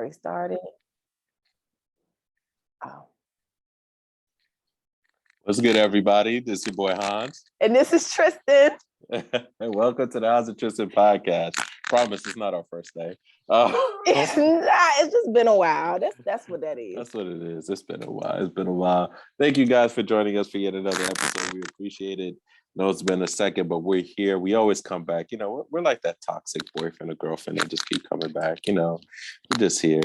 Restarted. Oh. What's good, everybody? This is your boy Hans. And this is Tristan. Welcome to the Hans and Tristan podcast. Promise it's not our first day. It's not, it's just been a while. That's what that is. That's what it is. It's been a while. Thank you guys for joining us for yet another episode. We appreciate it. No, it's been a second, but we're here. We always come back. You know, we're like that toxic boyfriend or girlfriend that just keep coming back. You know, we're just here.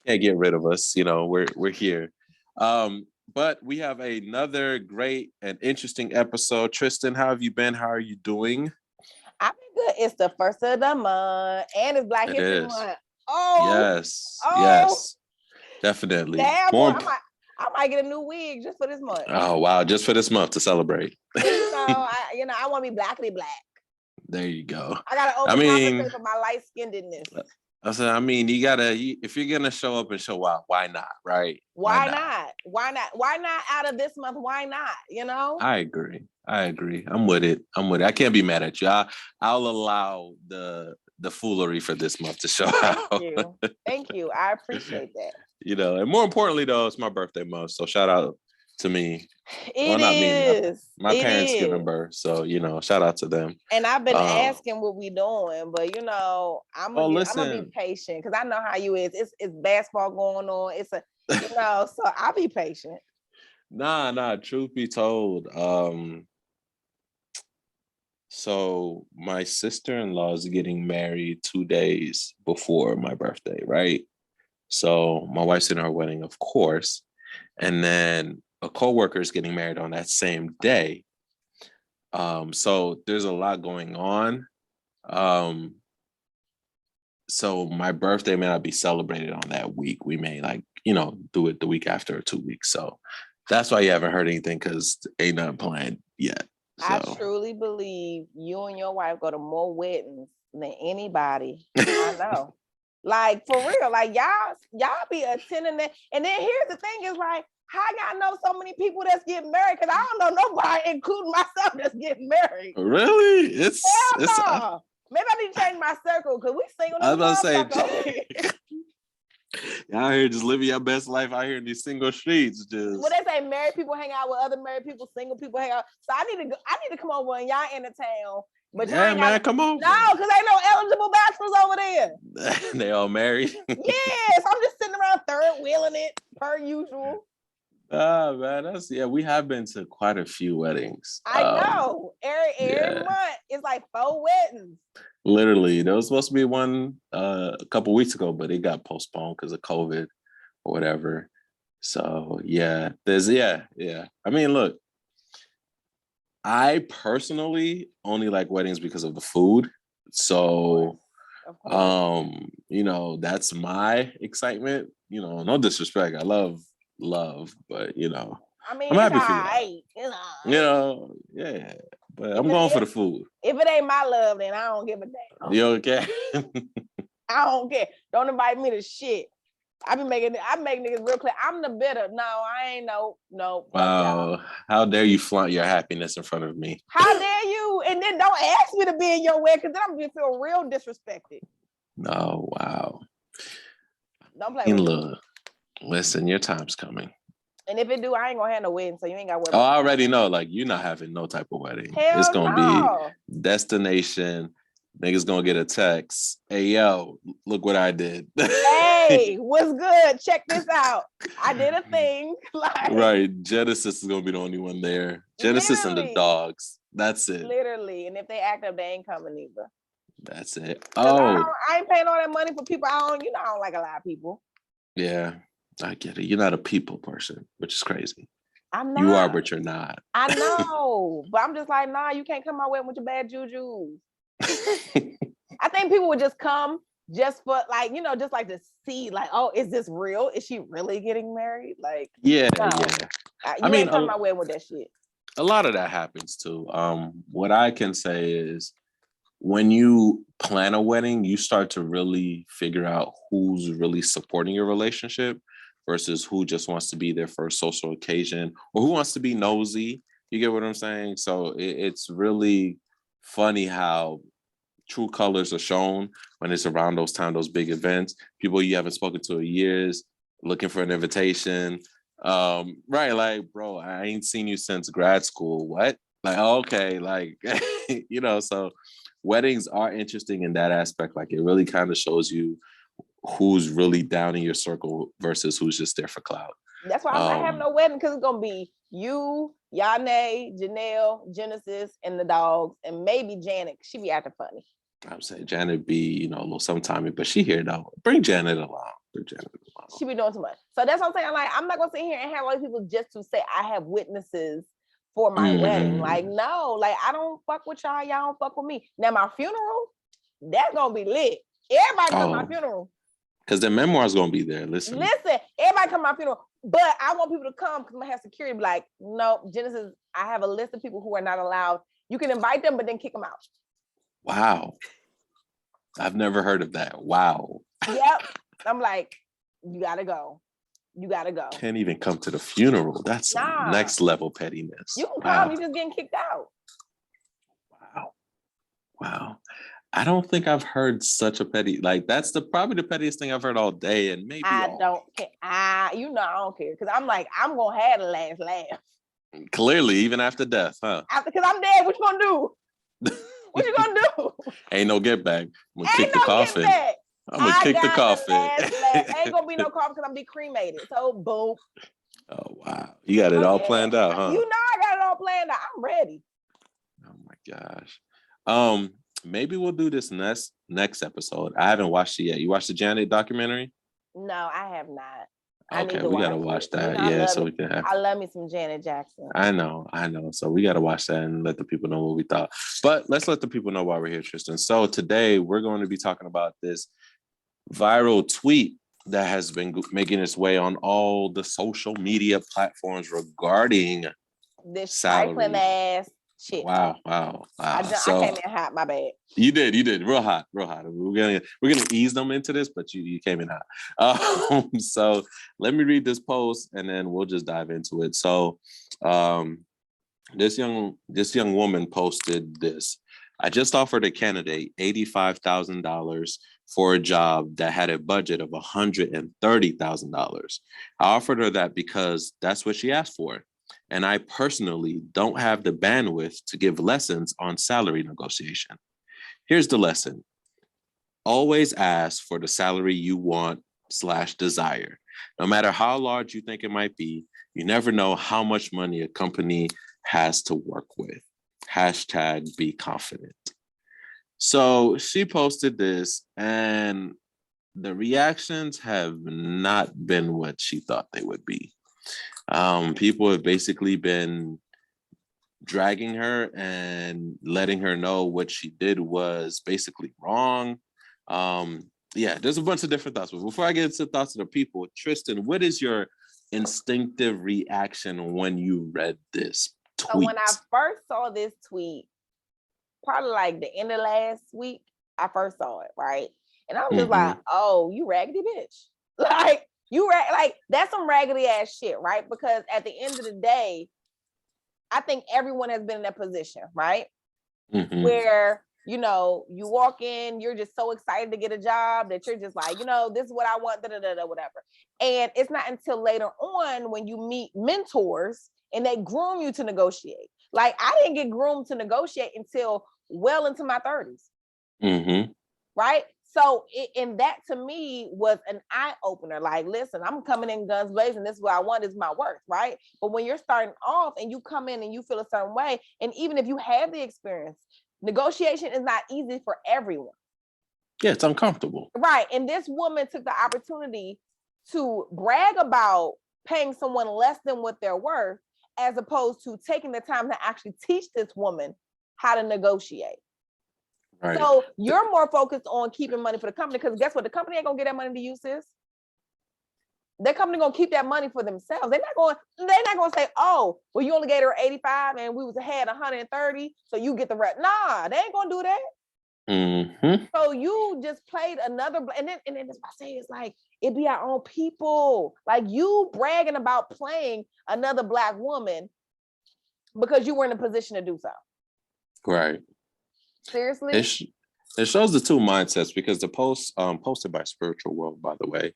Can't get rid of us. You know, we're here. But we have another great and interesting episode. Tristan, how have you been? How are you doing? I've been good. It's the first of the month, and it's Black History Month. Oh, Yes, definitely. Damn, boy, I might get a new wig just for this month. Oh wow, just for this month to celebrate. I want to be blackity black. There you go. I gotta overcompensate for my light skinnedness. I mean, if you're gonna show up and show out, why not, right? Why not out of this month? Why not? You know? I agree. I'm with it. I can't be mad at you. I'll allow the foolery for this month to show out. Thank you. I appreciate that. You know, and more importantly, though, it's my birthday month, so shout out to me. It is. My parents giving birth, so you know, shout out to them. And I've been asking what we doing, but you know, I'm gonna be patient because I know how you is. It's basketball going on. It's so I'll be patient. Nah. Truth be told, so my sister-in-law is getting married 2 days before my birthday, right? So my wife's in her wedding, of course, and then a coworker is getting married on that same day. So there's a lot going on. So my birthday may not be celebrated on that week. We may do it the week after or 2 weeks. So that's why you haven't heard anything, because ain't nothing planned yet. So. I truly believe you and your wife go to more weddings than anybody I know. Like, for real, like y'all be attending that. And then here's the thing is like, how y'all know so many people that's getting married? Because I don't know nobody, including myself, that's getting married. Really? Maybe I need to change my circle because we single. I was about to say, y'all here just living your best life out here in these single streets. Just well, they say married people hang out with other married people, single people hang out. So I need to come over and y'all in the town. But yeah, man, come on. No, because ain't no eligible bachelors over there. They all married. Yes, I'm just sitting around third wheeling it per usual. Man, we have been to quite a few weddings. I know. Every month it's like 4 weddings. Literally, there was supposed to be one a couple weeks ago, but it got postponed because of COVID or whatever. So yeah, I mean, look, I personally only like weddings because of the food. So, of course. That's my excitement. You know, no disrespect. I love, but I mean, I'm happy for you. Yeah. But I'm going for the food. If it ain't my love, then I don't give a damn. You okay? I don't care. Don't invite me to shit. I make niggas real clear. I'm the bitter. No, I ain't no. Wow. How dare you flaunt your happiness in front of me? How dare you? And then don't ask me to be in your wedding, because then I'm gonna feel real disrespected. Oh, wow. Don't play with me. Listen, your time's coming. And if it do, I ain't gonna have no wedding, so you ain't got to worry. Oh, I already know. Like, you're not having no type of wedding. Hell it's gonna be destination. Niggas gonna get a text. Hey, yo, look what I did. Hey, what's good? Check this out. I did a thing. Right. Genesis is gonna be the only one there. Genesis and the dogs. That's it. Literally. And if they act up, they ain't coming either. That's it. I ain't paying all that money for people. I don't like a lot of people. Yeah, I get it. You're not a people person, which is crazy. I'm not. You are, but you're not. I know. But I'm just like, nah, you can't come my way with your bad juju. I think people would just come just for just like to see, like, oh, is this real? Is she really getting married? Like, yeah. You ain't come my way with that shit. A lot of that happens too. What I can say is, when you plan a wedding, you start to really figure out who's really supporting your relationship versus who just wants to be there for a social occasion or who wants to be nosy. You get what I'm saying? So it's really funny how true colors are shown when it's around those big events. People you haven't spoken to in years, looking for an invitation. Right, like, bro, I ain't seen you since grad school. What? Like, okay, like, so weddings are interesting in that aspect. Like, it really kind of shows you who's really down in your circle versus who's just there for clout. That's why I'm not having no wedding, because it's gonna be you, Yane, Janelle, Genesis, and the dogs, and maybe Janet. She be acting funny. I'm saying Janet be, a little sometime, but she here though. Bring Janet along. She be doing too much. So that's what I'm saying. Like, I'm not gonna sit here and have all these people just to say I have witnesses for my wedding. Like, no, like, I don't fuck with y'all. Y'all don't fuck with me. Now my funeral, that's gonna be lit. Everybody come to my funeral. Because the memoir's gonna be there. Listen, everybody come to my funeral. But I want people to come because I'm gonna have security be like, no, Genesis, I have a list of people who are not allowed. You can invite them, but then kick them out. Wow. I've never heard of that. Wow. Yep. I'm like, you gotta go. You gotta go. Can't even come to the funeral. That's next level pettiness. You can come, you're just getting kicked out. Wow. I don't think I've heard such a petty, like, that's probably the pettiest thing I've heard all day. And maybe I don't care. I don't care. Because I'm like, I'm gonna have the last laugh. Clearly, even after death, huh? Because I'm dead, what you gonna do? What you gonna do? Ain't no get back. I'm gonna kick the coffin. I'm gonna kick the coffin. Ain't gonna be no coffin because I'm gonna be cremated. So boom. Oh wow. You got it all planned out, huh? You know I got it all planned out. I'm ready. Oh my gosh. Maybe we'll do this next episode. I haven't watched it yet. You watched the Janet documentary? No, I have not. Okay, we gotta watch that. Yeah, so we can have. I love me some Janet Jackson. I know. So we gotta watch that and let the people know what we thought. But let's let the people know why we're here, Tristan. So today we're going to be talking about this viral tweet that has been making its way on all the social media platforms regarding this trifling ass shit. Wow. I came in hot, my bad. You did real hot. We're gonna ease them into this, but you came in hot. So let me read this post and then we'll just dive into it. So this young woman posted this. I just offered a candidate $85,000 for a job that had a budget of $130,000. I offered her that because that's what she asked for. And I personally don't have the bandwidth to give lessons on salary negotiation. Here's the lesson. Always ask for the salary you want/desire. No matter how large you think it might be, you never know how much money a company has to work with. #be confident. So she posted this and the reactions have not been what she thought they would be. People have basically been dragging her and letting her know what she did was basically wrong. There's a bunch of different thoughts. But before I get into the thoughts of the people, Tristan, what is your instinctive reaction when you read this tweet? So when I first saw this tweet, probably like the end of last week, I first saw it, right? And I was just like, oh, you raggedy bitch. Like, that's some raggedy ass shit, right? Because at the end of the day, I think everyone has been in that position, right? Where, you walk in, you're just so excited to get a job that you're just like, this is what I want, whatever. And it's not until later on when you meet mentors and they groom you to negotiate. Like, I didn't get groomed to negotiate until well into my 30s. Right? So, and that to me was an eye opener. Like, listen, I'm coming in guns blazing. This is what I want. This is my worth, right? But when you're starting off and you come in and you feel a certain way, and even if you have the experience, negotiation is not easy for everyone. Yeah, it's uncomfortable. Right. And this woman took the opportunity to brag about paying someone less than what they're worth, as opposed to taking the time to actually teach this woman how to negotiate. Right. So you're more focused on keeping money for the company, because guess what? The company ain't gonna get that money to you, sis. Their company gonna keep that money for themselves. They're not gonna say, oh, well, you only gave her 85 and we had 130, so you get the rest. Nah, they ain't gonna do that. So you just played another, and then that's what I say, it's like, it be our own people. Like, you bragging about playing another Black woman because you were in a position to do so. Right. Seriously? It shows the two mindsets because the post posted by Spiritual World, by the way,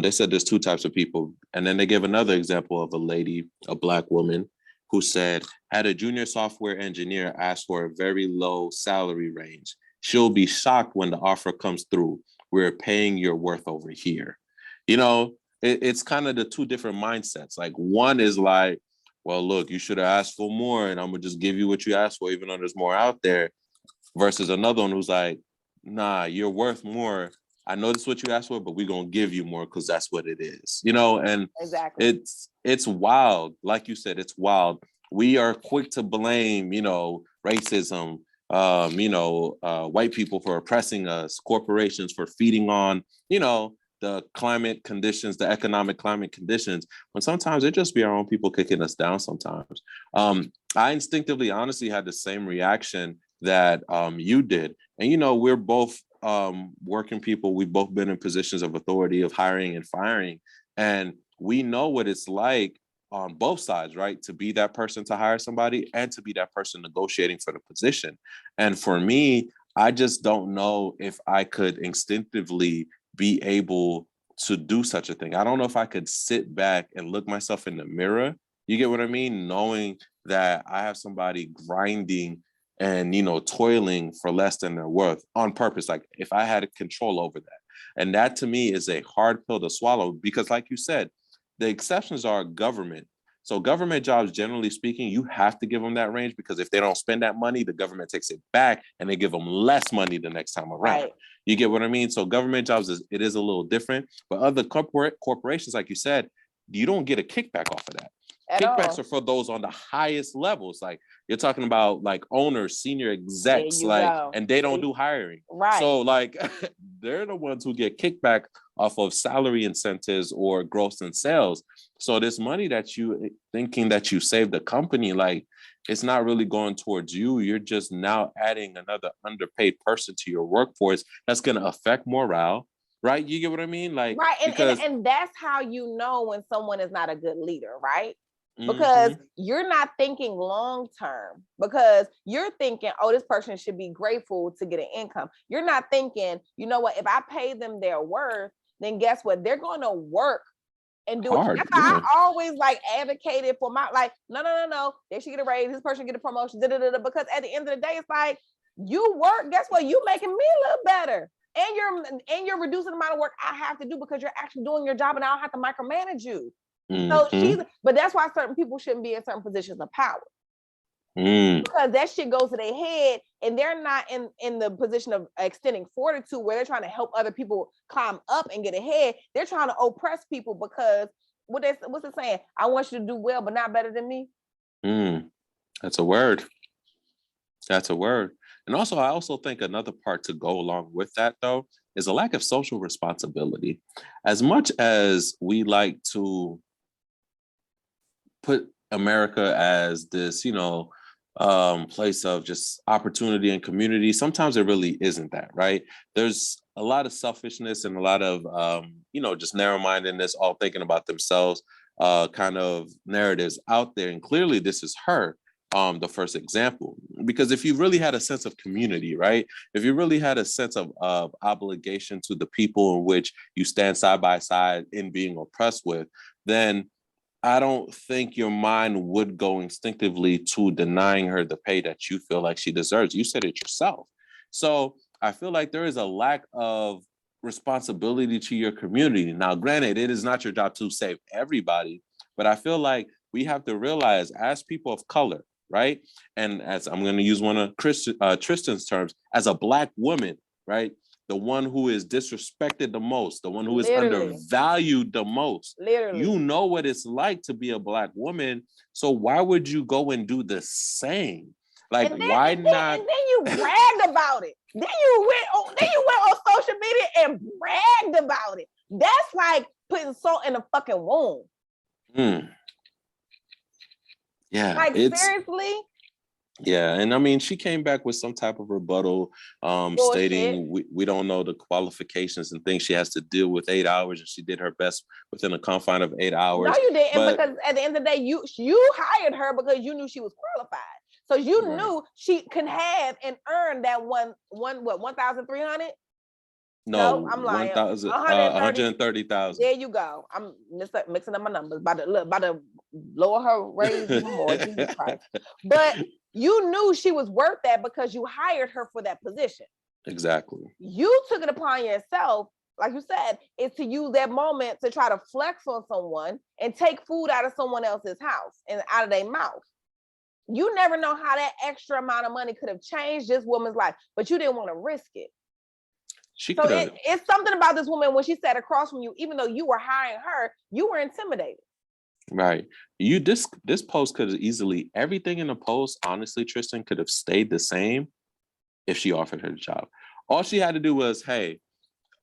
they said there's two types of people. And then they give another example of a lady, a Black woman, who said, had a junior software engineer ask for a very low salary range, she'll be shocked when the offer comes through. We're paying your worth over here. You know, it's kind of the two different mindsets. Like one is like, well, look, you should have asked for more and I'm going to just give you what you asked for, even though there's more out there. Versus another one who's like, nah, you're worth more. I know this is what you asked for, but we're gonna give you more because that's what it is. You know, and Exactly. it's wild. Like you said, it's wild. We are quick to blame, you know, racism, white people for oppressing us, corporations for feeding on, you know, the climate conditions, the economic climate conditions, when sometimes it just be our own people kicking us down sometimes. I instinctively, honestly, had the same reaction that you did. And, you know, we're both working people. We've both been in positions of authority of hiring and firing. And we know what it's like on both sides, right? To be that person to hire somebody and to be that person negotiating for the position. And for me, I just don't know if I could instinctively be able to do such a thing. I don't know if I could sit back and look myself in the mirror. You get what I mean? Knowing that I have somebody grinding and, you know, toiling for less than their worth on purpose. Like if I had control over that. And that to me is a hard pill to swallow because like you said, the exceptions are government. So government jobs, generally speaking, you have to give them that range because if they don't spend that money, the government takes it back and they give them less money the next time around. Right. You get what I mean? So government jobs, it is a little different, but other corporations, like you said, you don't get a kickback off of that. Kickbacks are for those on the highest levels. Like you're talking about like owners, senior execs, like, and they don't do hiring. Right. So like they're the ones who get kickback off of salary incentives or gross in sales. So this money that you thinking that you saved the company, like it's not really going towards you. You're just now adding another underpaid person to your workforce that's going to affect morale. Right? You get what I mean? Like, right. Because and that's how you know when someone is not a good leader, right? Because you're not thinking long term, because you're thinking, oh, this person should be grateful to get an income. You're not thinking, you know what, if I pay them their worth, then guess what? They're going to work and do it. That's why I always like advocated for my, like, no. They should get a raise. This person get a promotion. Because at the end of the day, it's like, you work, guess what? You making me a little better. And you're reducing the amount of work I have to do because you're actually doing your job and I don't have to micromanage you. So but that's why certain people shouldn't be in certain positions of power. Because that shit goes to their head and they're not in the position of extending fortitude where they're trying to help other people climb up and get ahead. They're trying to oppress people because what's it saying? I want you to do well, but not better than me. That's a word. That's a word. And also, I also think another part to go along with that, though, is a lack of social responsibility. As much as we like to put America as this, place of just opportunity and community, sometimes it really isn't that, right? There's a lot of selfishness and a lot of, just narrow-mindedness, all thinking about themselves, kind of narratives out there. And clearly this is her. The first example, because if you really had a sense of community, right? If you really had a sense of obligation to the people in which you stand side by side in being oppressed with, then I don't think your mind would go instinctively to denying her the pay that you feel like she deserves. You said it yourself. So I feel like there is a lack of responsibility to your community. Now, granted, it is not your job to save everybody, but I feel like we have to realize as people of color, right? And as I'm going to use one of Tristan's terms, as a Black woman, right? The one who is disrespected the most, the one who is undervalued the most. You know what it's like to be a Black woman. So why would you go and do the same? Like, why not? And then you bragged about it. Then you went on social media and bragged about it. That's like putting salt in a fucking wound. Yeah. Like, seriously? Yeah. And I mean, she came back with some type of rebuttal stating we don't know the qualifications and things she has to deal with 8 hours, and she did her best within a confine of 8 hours. No, you didn't, because at the end of the day, you hired her because you knew she was qualified. So you knew she can have and earn that 1,300? No, I'm lying. 1,000, 130. 130,000. There you go. I'm mixing up my numbers. About to lower her raise even more. Jesus Christ. But you knew she was worth that because you hired her for that position. Exactly. You took it upon yourself, like you said, is to use that moment to try to flex on someone and take food out of someone else's house and out of their mouth. You never know how that extra amount of money could have changed this woman's life, but you didn't want to risk it. So it's something about this woman when she sat across from you, even though you were hiring her, you were intimidated. Right. This post could have easily, everything in the post, honestly, Tristan, could have stayed the same if she offered her the job. All she had to do was, hey,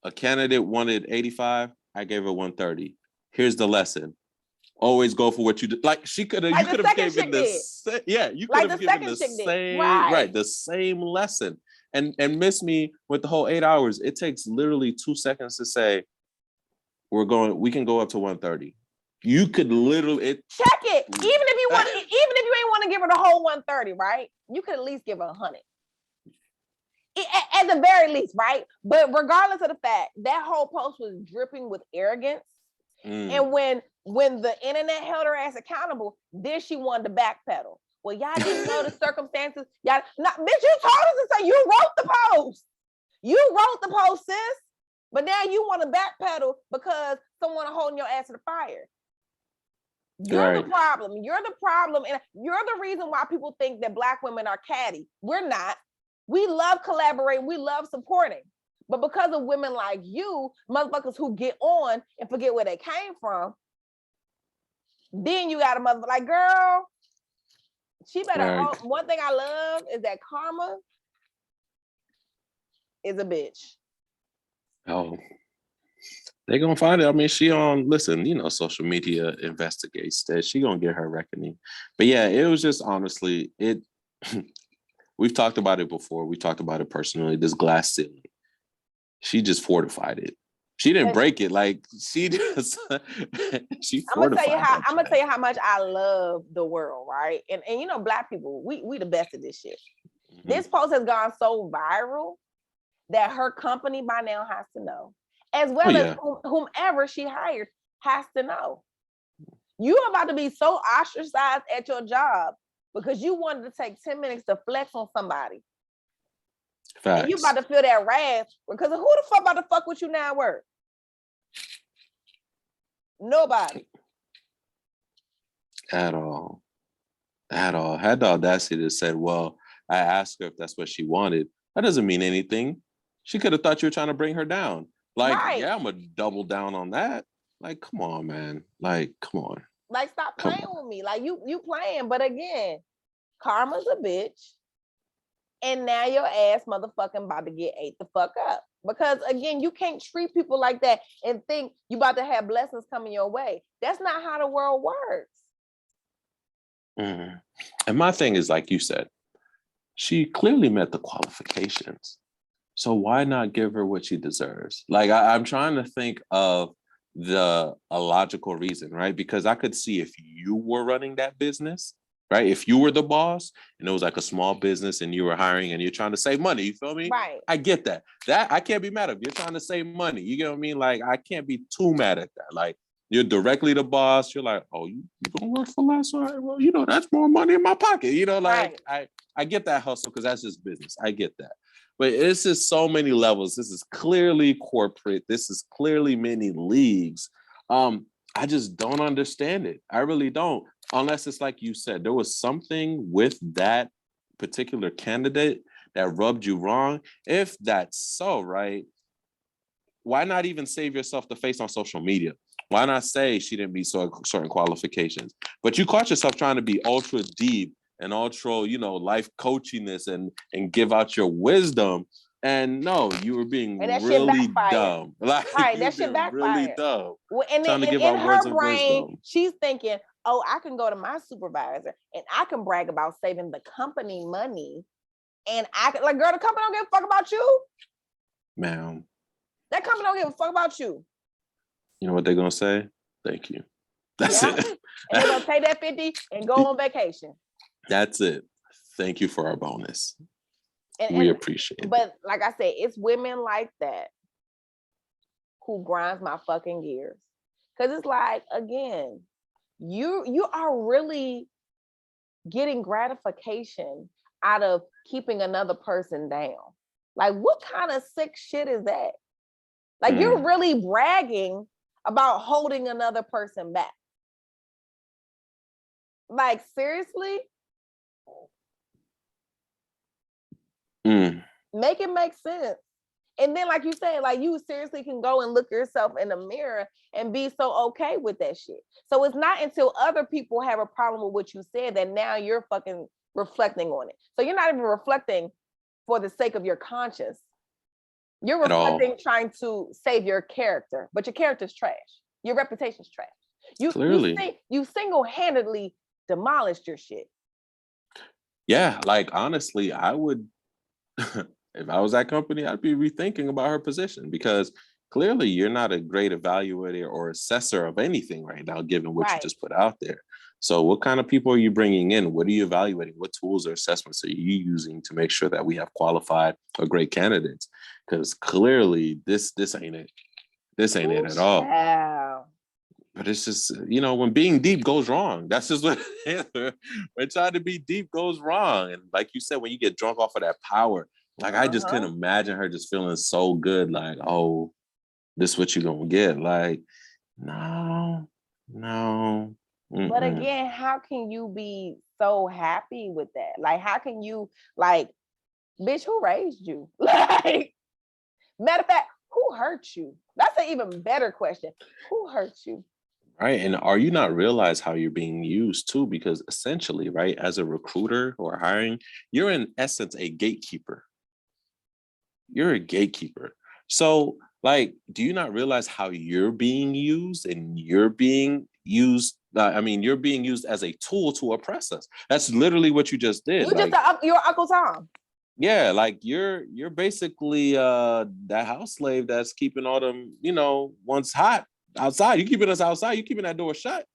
a candidate wanted 85, I gave her 130. Here's the lesson. Always go for what you did. Like she could have, like you could have given you could have given the same, right, the same lesson. And miss me with the whole 8 hours. It takes literally 2 seconds to say, we can go up to 130. You could literally check it. Even if you ain't want to give her the whole 130, right? You could at least give her 100. At the very least, right? But regardless of the fact, that whole post was dripping with arrogance. And when the internet held her ass accountable, then she wanted to backpedal. Well, y'all didn't know the circumstances. Bitch, you told us to say you wrote the post. You wrote the post, sis. But now you want to backpedal because someone holding your ass to the fire. You're the problem. You're the problem. And you're the reason why people think that Black women are catty. We're not. We love collaborating. We love supporting. But because of women like you, motherfuckers who get on and forget where they came from, then you got a mother like, girl, she better. One thing I love is that karma is a bitch. Oh, they're gonna find it. I mean, social media investigates that. She gonna get her reckoning. But yeah, it was just honestly, we've talked about it before. We talked about it personally, this glass ceiling. She just fortified it. She didn't break it. Like she just she fortified it. I'm gonna tell you how much I love the world, right? And Black people, we the best at this shit. Mm-hmm. This post has gone so viral that her company by now has to know, as well as whomever she hired has to know. You're about to be so ostracized at your job because you wanted to take 10 minutes to flex on somebody. Facts. And you about to feel that wrath because who the fuck about to fuck with you now at work? Nobody. At all. Had the audacity to say, well, I asked her if that's what she wanted. That doesn't mean anything. She could have thought you were trying to bring her down. Like, yeah, I'm gonna double down on that. Like, come on, man. Like, come on. Like, stop playing with me. Like, you playing. But again, karma's a bitch. And now your ass motherfucking about to get ate the fuck up. Because again, you can't treat people like that and think you about to have blessings coming your way. That's not how the world works. Mm. And my thing is, like you said, she clearly met the qualifications. So why not give her what she deserves? Like, I'm trying to think of a logical reason, right? Because I could see if you were running that business, right? If you were the boss and it was like a small business and you were hiring and you're trying to save money, you feel me? Right. I get that. That I can't be mad at. You're trying to save money. You get what I mean? Like, I can't be too mad at that. Like, you're directly the boss. You're like, oh, you gonna work for less? All right, well, that's more money in my pocket. Like, right. I get that hustle because that's just business. I get that. But it's just so many levels. This is clearly corporate. This is clearly many leagues. I just don't understand it. I really don't. Unless it's like you said, there was something with that particular candidate that rubbed you wrong. If that's so, right, why not even save yourself the face on social media? Why not say she didn't meet certain qualifications? But you caught yourself trying to be ultra deep and ultra, life coachiness and give out your wisdom. And no, you were being really dumb. Like, right, that shit backfired. Really dumb. Well, and then in her brain, she's thinking, oh, I can go to my supervisor and I can brag about saving the company money. And I can, like, girl, the company don't give a fuck about you. Ma'am. That company don't give a fuck about you. You know what they're going to say? Thank you. That's it. And they're going to take that 50 and go on vacation. That's it. Thank you for our bonus. And, We appreciate it. But like I said, it's women like that who grinds my fucking gears. Cause it's like, again, you are really getting gratification out of keeping another person down. Like, what kind of sick shit is that? Like, you're really bragging about holding another person back. Like, seriously? Make it make sense. And then, like you said, like, you seriously can go and look yourself in the mirror and be so okay with that shit. So it's not until other people have a problem with what you said that now you're fucking reflecting on it. So you're not even reflecting for the sake of your conscience. You're reflecting trying to save your character, but your character's trash. Your reputation's trash. You single-handedly demolished your shit. Yeah, like honestly, I would if I was that company, I'd be rethinking about her position because clearly you're not a great evaluator or assessor of anything right now, given what you just put out there. So what kind of people are you bringing in? What are you evaluating? What tools or assessments are you using to make sure that we have qualified or great candidates? Because clearly this ain't it. This ain't it at all. Wow. But it's just, when being deep goes wrong, that's just what when trying to be deep goes wrong. And like you said, when you get drunk off of that power, like I just couldn't imagine her just feeling so good, like, oh, this is what you're gonna get. Like, no. But again, how can you be so happy with that? Like, how can you, like, bitch, who raised you? Like, matter of fact, who hurt you? That's an even better question. Who hurt you? Right. And are you not realize how you're being used too? Because essentially, right, as a recruiter or hiring, you're in essence a gatekeeper. You're a gatekeeper. So, like, do you not realize how you're being used and you're being used? You're being used as a tool to oppress us. That's literally what you just did. You're Uncle Tom. Yeah, like you're basically that house slave that's keeping all them, ones hot outside. You keeping us outside. You keeping that door shut.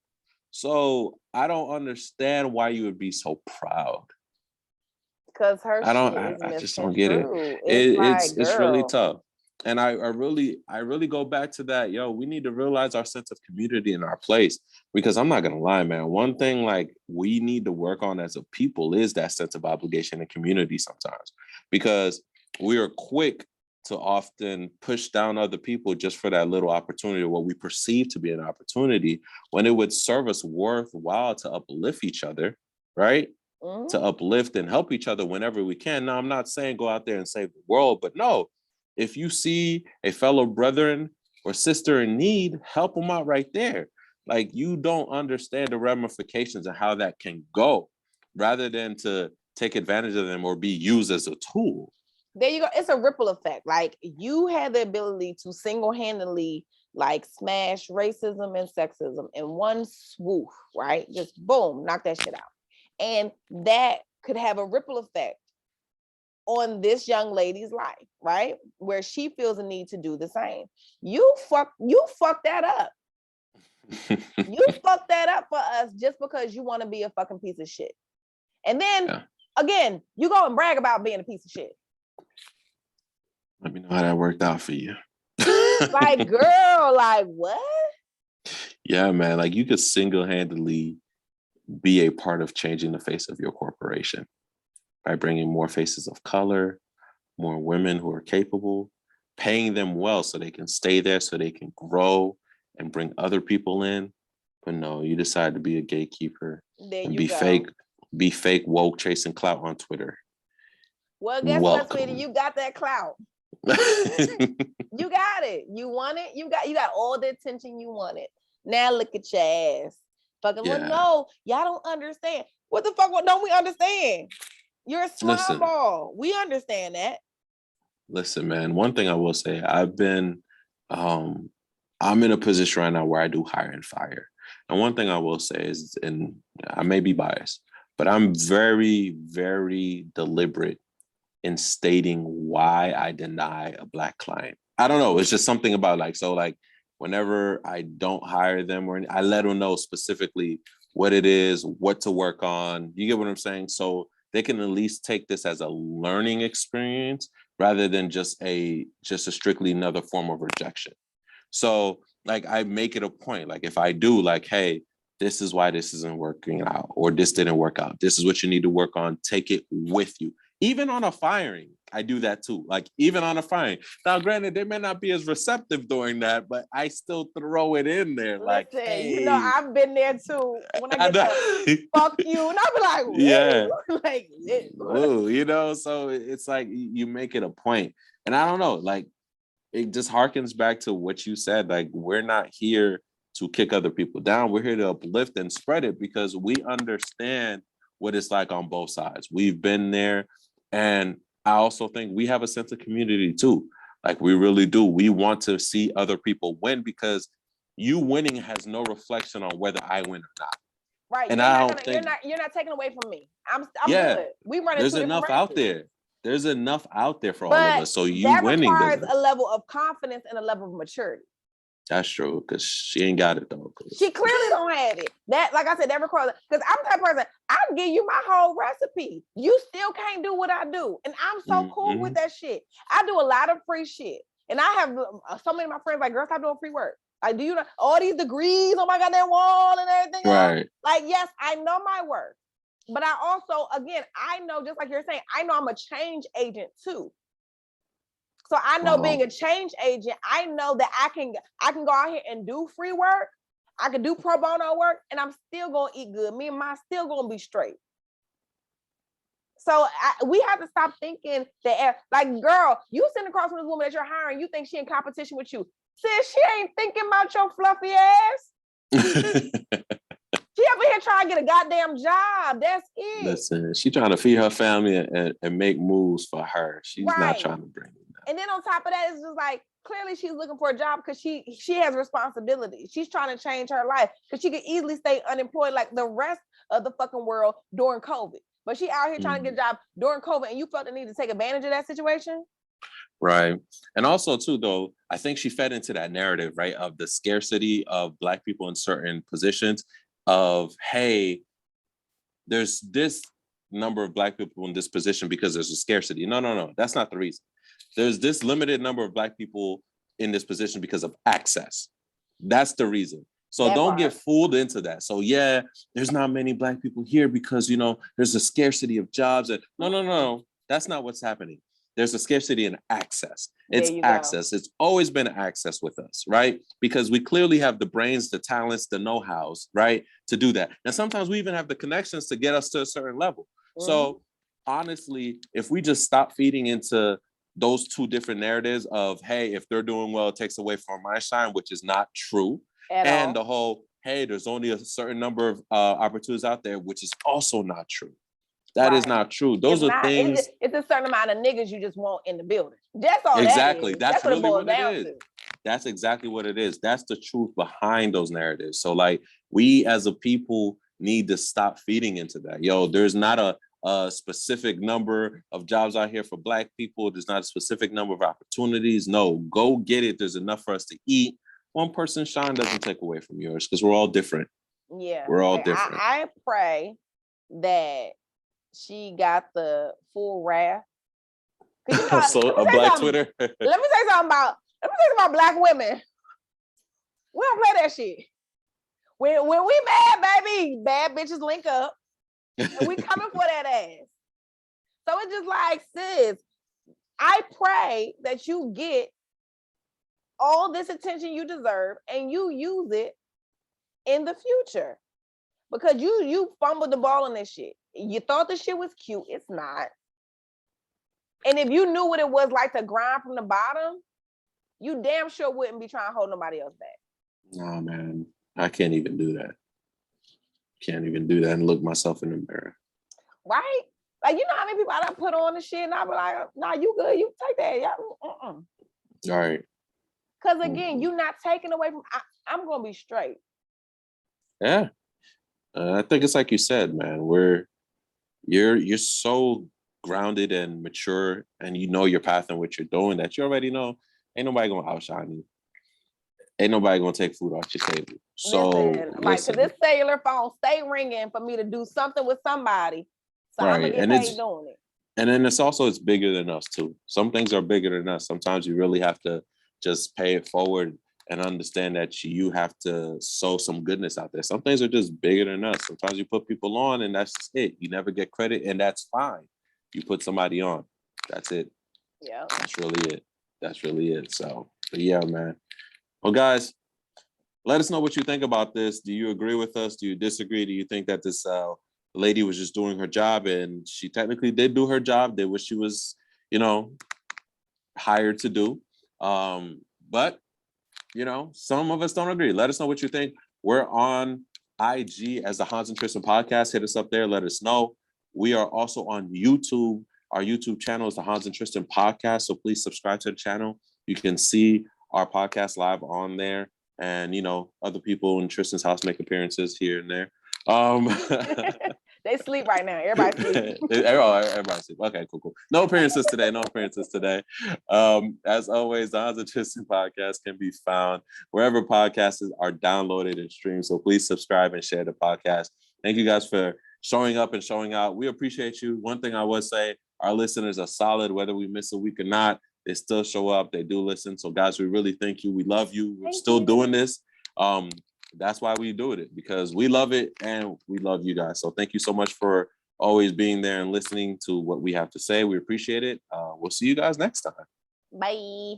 So I don't understand why you would be so proud. Because her I just don't get it. It's really tough. And I really go back to that. Yo, we need to realize our sense of community in our place, because I'm not gonna lie, man. One thing like we need to work on as a people is that sense of obligation and community sometimes, because we are quick to often push down other people just for that little opportunity or what we perceive to be an opportunity, when it would serve us worthwhile to uplift each other, right? To uplift and help each other whenever we can. Now, I'm not saying go out there and save the world, but no, if you see a fellow brethren or sister in need, help them out right there. Like, you don't understand the ramifications and how that can go, rather than to take advantage of them or be used as a tool. There you go. It's a ripple effect. Like, you had the ability to single-handedly like smash racism and sexism in one swoop, right? Just boom, knock that shit out. And that could have a ripple effect on this young lady's life, right? Where she feels a need to do the same. You fuck that up. You fuck that up for us just because you want to be a fucking piece of shit. And then again, you go and brag about being a piece of shit. Let me know how that worked out for you. Like, girl, like what? Yeah, man. Like, you could single-handedly be a part of changing the face of your corporation by bringing more faces of color, more women who are capable, paying them well so they can stay there, so they can grow and bring other people in. But no, you decide to be a gatekeeper and be fake woke chasing clout on Twitter. Well, guess what, sweetie? You got that clout. You got it. You want it. You got all the attention you wanted. Now look at your ass. Fucking well, no, y'all don't understand. What the fuck? What don't we understand? You're a slime ball. We understand that. Listen, man. One thing I will say, I'm in a position right now where I do hire and fire. And one thing I will say is, and I may be biased, but I'm very, very deliberate in stating why I deny a Black client. I don't know. It's just something about whenever I don't hire them or I let them know specifically what it is, what to work on. You get what I'm saying? So they can at least take this as a learning experience rather than just a strictly another form of rejection. So like I make it a point, like if I do like, hey, this is why this isn't working out, or this didn't work out. This is what you need to work on. Take it with you. Even on a firing, I do that too. Like even on a firing. Now, granted, they may not be as receptive during that, but I still throw it in there. Like, Listen, hey, you know, I've been there too. When I I get know. to fuck you, and I'll be like, whoa, Yeah. like, Whoa, you know, so it's like you make it a point. And I don't know, like it just harkens back to what you said. Like, we're not here to kick other people down. We're here to uplift and spread it because we understand what it's like on both sides. We've been there. And I also think we have a sense of community too. Like we really do. We want to see other people win because you winning has no reflection on whether I win or not. right. And You're I not don't gonna, think, you're not taking away from me. I'm yeah, good. We run in there's two different enough out races. there. There's enough out there for all of But us. So you that winning requires doesn't. a level of confidence and a level of maturity. That's true, because she ain't got it though. She clearly don't have it. That, like I said, that requires, because I'm that person, I'll give you my whole recipe. You still can't do what I do. And I'm so cool with that shit. I do a lot of free shit. And I have so many of my friends like, girl, stop doing free work. Like, do you know all these degrees on my goddamn wall and everything else? Right. Like, yes, I know my work. But I also, again, I know, just like you're saying, I know I'm a change agent too. So I know being a change agent, I know that I can go out here and do free work. I can do pro bono work, and I'm still gonna eat good. Me and mine still gonna be straight. So we have to stop thinking that, like, girl, you sitting across from this woman that you're hiring, you think she in competition with you. Sis, she ain't thinking about your fluffy ass. She over here trying to get a goddamn job. That's it. Listen, she trying to feed her family and make moves for her. She's not trying to bring it down. And then on top of that, it's just like, clearly she's looking for a job because she has responsibility. She's trying to change her life because she could easily stay unemployed like the rest of the fucking world during COVID. But she out here trying to get a job during COVID, and you felt the need to take advantage of that situation? Right. And also too, though, I think she fed into that narrative, right, of the scarcity of Black people in certain positions of, hey, there's this number of Black people in this position because there's a scarcity. No. That's not the reason. There's this limited number of Black people in this position because of access. That's the reason. So don't get fooled into that. So yeah, there's not many Black people here because, you know, there's a scarcity of jobs. And no. That's not what's happening. There's a scarcity in access. It's access. It's always been access with us, right? Because we clearly have the brains, the talents, the know-hows, right, to do that. And sometimes we even have the connections to get us to a certain level. So honestly, if we just stop feeding into those two different narratives of, hey, if they're doing well, it takes away from my shine, which is not true. And the whole, hey, there's only a certain number of opportunities out there, which is also not true. That is not true. Those are things. It's a certain amount of niggas you just want in the building. That's all. Exactly. That's really what it is. To. That's exactly what it is. That's the truth behind those narratives. So like we as a people need to stop feeding into that. Yo, there's not a specific number of jobs out here for Black people. There's not a specific number of opportunities. No, go get it. There's enough for us to eat. One person's shine doesn't take away from yours because we're all different. Yeah. We're all different. I pray that she got the full wrath. You know, so a Black Twitter. Let me say something about Black women. We don't play that shit. When we mad, baby, bad bitches link up. And we coming for that ass. So it's just like, sis, I pray that you get all this attention you deserve and you use it in the future. Because you fumbled the ball on this shit. You thought the shit was cute. It's not. And if you knew what it was like to grind from the bottom, you damn sure wouldn't be trying to hold nobody else back. No, man. I can't even do that. Can't even do that and look myself in the mirror. Right? Like, you know how many people I done put on the shit and I be like, nah, you good. You take that. Yeah. All right. Because again, you not taking away from, I'm going to be straight. Yeah. I think it's like you said, man, you're so grounded and mature and you know your path and what you're doing that you already know ain't nobody gonna outshine you. Ain't nobody gonna take food off your table. So listen. Like, cause this cellular phone stay ringing for me to do something with somebody. So I'm gonna Right. get paid doing it. And then it's bigger than us too. Some things are bigger than us. Sometimes you really have to just pay it forward and understand that you have to sow some goodness out there. Some things are just bigger than us. Sometimes you put people on and that's just it. You never get credit and that's fine. You put somebody on. That's it. Yeah. That's really it. That's really it. So, but yeah, man. Well, guys, let us know what you think about this. Do you agree with us? Do you disagree? Do you think that this lady was just doing her job and she technically did do her job, did what she was, hired to do? But, some of us don't agree. Let us know what you think. We're on IG as the Hans and Tristan podcast. Hit us up there. Let us know. We are also on YouTube. Our YouTube channel is the Hans and Tristan podcast. So please subscribe to the channel. You can see our podcast live on there. And, other people in Tristan's house make appearances here and there. They sleep right now. Everybody sleep. Everybody sleep. Okay, cool. No appearances today. As always, the Hans and Tristan podcast can be found wherever podcasts are downloaded and streamed. So please subscribe and share the podcast. Thank you guys for showing up and showing out. We appreciate you. One thing I would say, our listeners are solid, whether we miss a week or not. They still show up. They do listen. So guys, we really thank you. We love you. We're still doing this. That's why we do it, because we love it and we love you guys. So thank you so much for always being there and listening to what we have to say. We appreciate it. We'll see you guys next time. Bye.